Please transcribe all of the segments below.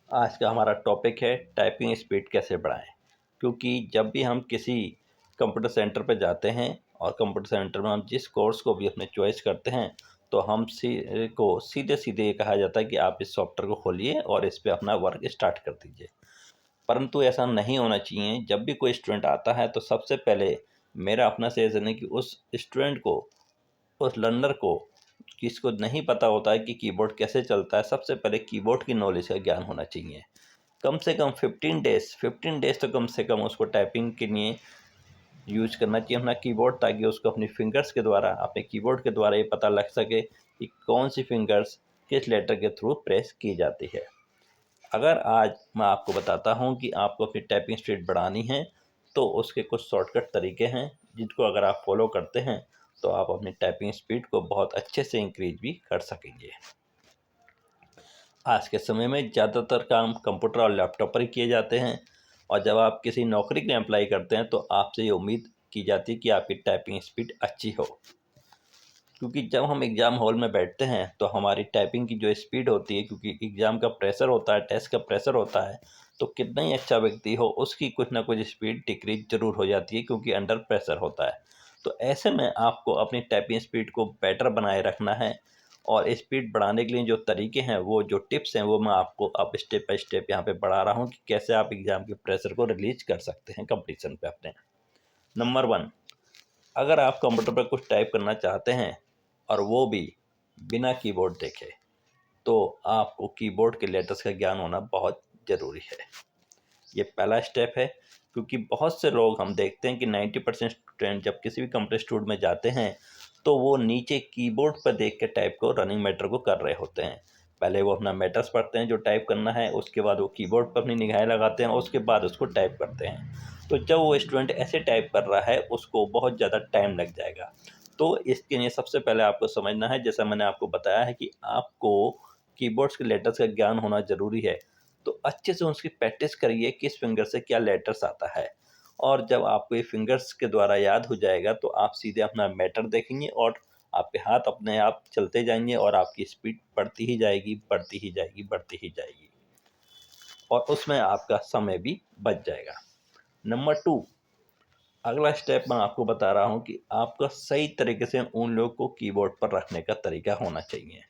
आज का हमारा टॉपिक है टाइपिंग स्पीड कैसे बढ़ाएं। क्योंकि जब भी हम किसी कंप्यूटर सेंटर पर जाते हैं और कंप्यूटर सेंटर में हम जिस कोर्स को भी अपने चॉइस करते हैं तो हम को सीधे सीधे ये कहा जाता है कि आप इस सॉफ्टवेयर को खोलिए और इस पर अपना वर्क स्टार्ट कर दीजिए। परंतु ऐसा नहीं होना चाहिए। जब भी कोई स्टूडेंट आता है तो सबसे पहले मेरा अपना सजेशन है कि उस स्टूडेंट को, उस लर्नर को, किसको नहीं पता होता है कि कीबोर्ड कैसे चलता है, सबसे पहले कीबोर्ड की नॉलेज का ज्ञान होना चाहिए। कम से कम 15 डेज तो कम से कम उसको टाइपिंग के लिए यूज करना चाहिए अपना कीबोर्ड, ताकि उसको अपनी फिंगर्स के द्वारा, अपने कीबोर्ड के द्वारा ये पता लग सके कि कौन सी फिंगर्स किस लेटर के थ्रू प्रेस की जाती है। अगर आज मैं आपको बताता हूँ कि आपको अपनी टाइपिंग स्पीड बढ़ानी है तो उसके कुछ शॉर्टकट तरीके हैं जिनको अगर आप फॉलो करते हैं तो आप अपनी टाइपिंग स्पीड को बहुत अच्छे से इंक्रीज भी कर सकेंगे। आज के समय में ज़्यादातर काम कंप्यूटर और लैपटॉप पर ही किए जाते हैं और जब आप किसी नौकरी के लिए अप्लाई करते हैं तो आपसे ये उम्मीद की जाती है कि आपकी टाइपिंग स्पीड अच्छी हो। क्योंकि जब हम एग्ज़ाम हॉल में बैठते हैं तो हमारी टाइपिंग की जो स्पीड होती है, क्योंकि एग्ज़ाम का प्रेशर होता है, टेस्ट का प्रेशर होता है, तो कितना ही अच्छा व्यक्ति हो उसकी कुछ ना कुछ स्पीड डिक्रीज ज़रूर हो जाती है क्योंकि अंडर प्रेशर होता है। तो ऐसे में आपको अपनी टाइपिंग स्पीड को बेटर बनाए रखना है और स्पीड बढ़ाने के लिए जो तरीके हैं, वो जो टिप्स हैं, वो मैं आपको अब स्टेप बाय स्टेप यहाँ पे बढ़ा रहा हूँ कि कैसे आप एग्ज़ाम के प्रेशर को रिलीज कर सकते हैं कंपटीशन पे अपने। नंबर 1, अगर आप कंप्यूटर पर कुछ टाइप करना चाहते हैं और वो भी बिना कीबोर्ड देखे, तो आपको कीबोर्ड के लेटर्स का ज्ञान होना बहुत ज़रूरी है। ये पहला स्टेप है। क्योंकि बहुत से लोग हम देखते हैं कि 90% स्टूडेंट जब किसी भी कंप्यूटर इंस्टीट्यूट में जाते हैं तो वो नीचे कीबोर्ड पर देख के टाइप को, रनिंग मैटर को कर रहे होते हैं। पहले वो अपना मैटर्स पढ़ते हैं जो टाइप करना है, उसके बाद वो कीबोर्ड पर अपनी निगाहें लगाते हैं और उसके बाद उसको टाइप करते हैं। तो जब वो स्टूडेंट ऐसे टाइप कर रहा है उसको बहुत ज़्यादा टाइम लग जाएगा। तो इसके लिए सबसे पहले आपको समझना है, जैसा मैंने आपको बताया है कि आपको कीबोर्ड्स के लेटर्स का ज्ञान होना ज़रूरी है। तो अच्छे से उसकी प्रैक्टिस करिए किस फिंगर से क्या लेटर्स आता है। और जब आपको ये फिंगर्स के द्वारा याद हो जाएगा तो आप सीधे अपना मैटर देखेंगे और आपके हाथ अपने आप चलते जाएंगे और आपकी स्पीड बढ़ती ही जाएगी, बढ़ती ही जाएगी, बढ़ती ही जाएगी और उसमें आपका समय भी बच जाएगा। नंबर 2, अगला स्टेप मैं आपको बता रहा हूँ कि आपका सही तरीके से उन लोग को कीबोर्ड पर रखने का तरीका होना चाहिए।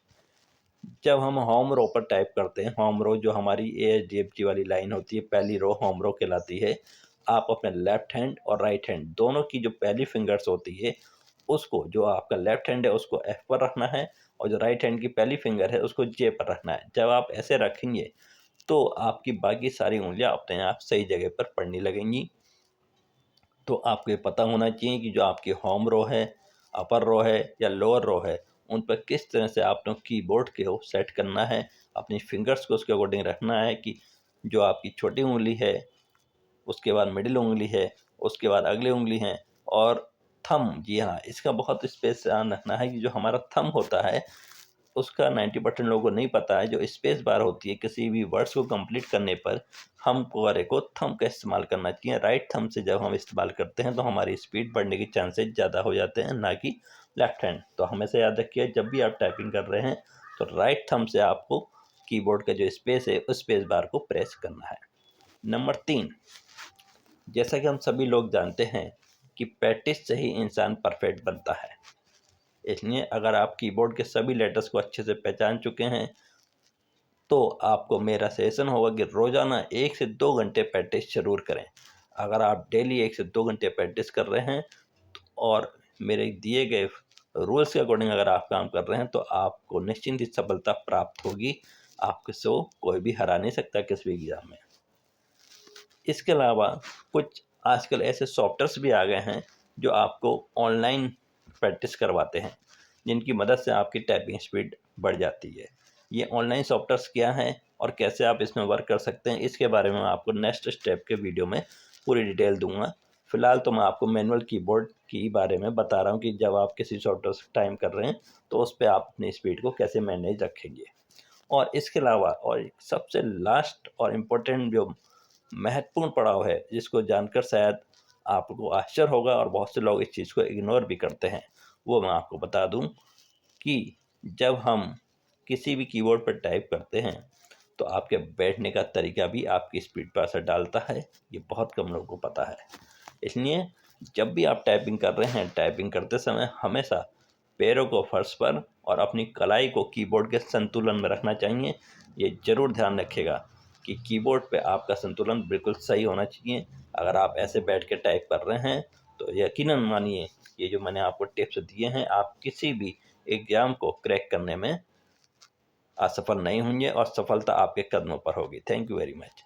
जब हम होम रो पर टाइप करते हैं, होम रो जो हमारी ASDFG वाली लाइन होती है, पहली रो होम रो कहलाती है। आप अपने लेफ्ट हैंड और राइट हैंड दोनों की जो पहली फिंगर्स होती है उसको, जो आपका लेफ्ट हैंड है उसको F पर रखना है और जो राइट हैंड की पहली फिंगर है उसको J पर रखना है। जब आप ऐसे रखेंगे तो आपकी बाकी सारी उंगलियां अपने आप सही जगह पर पड़ने लगेंगी। तो आपको ये पता होना चाहिए कि जो आपकी होम रो है, अपर रो है या लोअर रो है, उन पर किस तरह से आपने कीबोर्ड को सेट करना है, अपनी फिंगर्स को उसके अकॉर्डिंग रखना है कि जो आपकी छोटी उंगली है, उसके बाद मिडिल उंगली है, उसके बाद अगली उंगली है और थंब। जी हाँ, इसका बहुत स्पेस ध्यान रखना है कि जो हमारा थंब होता है उसका 90% लोगों को नहीं पता है। जो स्पेस बार होती है किसी भी वर्ड्स को कंप्लीट करने पर, हम कोरे को थंब का इस्तेमाल करना चाहिए। राइट थंब से जब हम इस्तेमाल करते हैं तो हमारी स्पीड बढ़ने के चांसेस ज़्यादा हो जाते हैं, ना कि लेफ्ट हैंड। तो हमेशा याद रखिए जब भी आप टाइपिंग कर रहे हैं तो राइट थंब से आपको कीबोर्ड का जो स्पेस है उस स्पेस बार को प्रेस करना है। नंबर 3, जैसा कि हम सभी लोग जानते हैं कि प्रैक्टिस से ही इंसान परफेक्ट बनता है। इसलिए अगर आप कीबोर्ड के सभी लेटर्स को अच्छे से पहचान चुके हैं तो आपको मेरा सजेशन होगा कि रोज़ाना 1 से 2 घंटे प्रैक्टिस ज़रूर करें। अगर आप डेली 1 से 2 घंटे प्रैक्टिस कर रहे हैं और मेरे दिए गए रूल्स के अकॉर्डिंग अगर आप काम कर रहे हैं तो आपको निश्चिंत ही सफलता प्राप्त होगी। आपको सो कोई भी हरा नहीं सकता किसी भी एग्ज़ाम में। इसके अलावा कुछ आजकल ऐसे सॉफ्टवेयर्स भी आ गए हैं जो आपको ऑनलाइन प्रैक्टिस करवाते हैं, जिनकी मदद से आपकी टाइपिंग स्पीड बढ़ जाती है। ये ऑनलाइन सॉफ्टवेयर्स क्या हैं और कैसे आप इसमें वर्क कर सकते हैं, इसके बारे में मैं आपको नेक्स्ट स्टेप के वीडियो में पूरी डिटेल दूंगा। फिलहाल तो मैं आपको मैनुअल कीबोर्ड के बारे में बता रहा हूँ कि जब आप किसी सॉफ्टवेयर से टाइप कर रहे हैं तो उस पर आप अपनी स्पीड को कैसे मैनेज रखेंगे। और इसके अलावा और एक सबसे लास्ट और इम्पोर्टेंट जो महत्वपूर्ण पड़ाव है, जिसको जानकर शायद आपको आश्चर्य होगा और बहुत से लोग इस चीज़ को इग्नोर भी करते हैं, वो मैं आपको बता दूं कि जब हम किसी भी कीबोर्ड पर टाइप करते हैं तो आपके बैठने का तरीका भी आपकी स्पीड पर असर डालता है। ये बहुत कम लोगों को पता है। इसलिए जब भी आप टाइपिंग कर रहे हैं, टाइपिंग करते समय हमेशा पैरों को फर्श पर और अपनी कलाई को कीबोर्ड के संतुलन में रखना चाहिए। ये ज़रूर ध्यान रखिएगा कि कीबोर्ड पे आपका संतुलन बिल्कुल सही होना चाहिए। अगर आप ऐसे बैठ के टाइप कर रहे हैं तो यकीनन मानिए, ये जो मैंने आपको टिप्स दिए हैं, आप किसी भी एग्ज़ाम को क्रैक करने में असफल नहीं होंगे और सफलता आपके कदमों पर होगी। Thank you very much.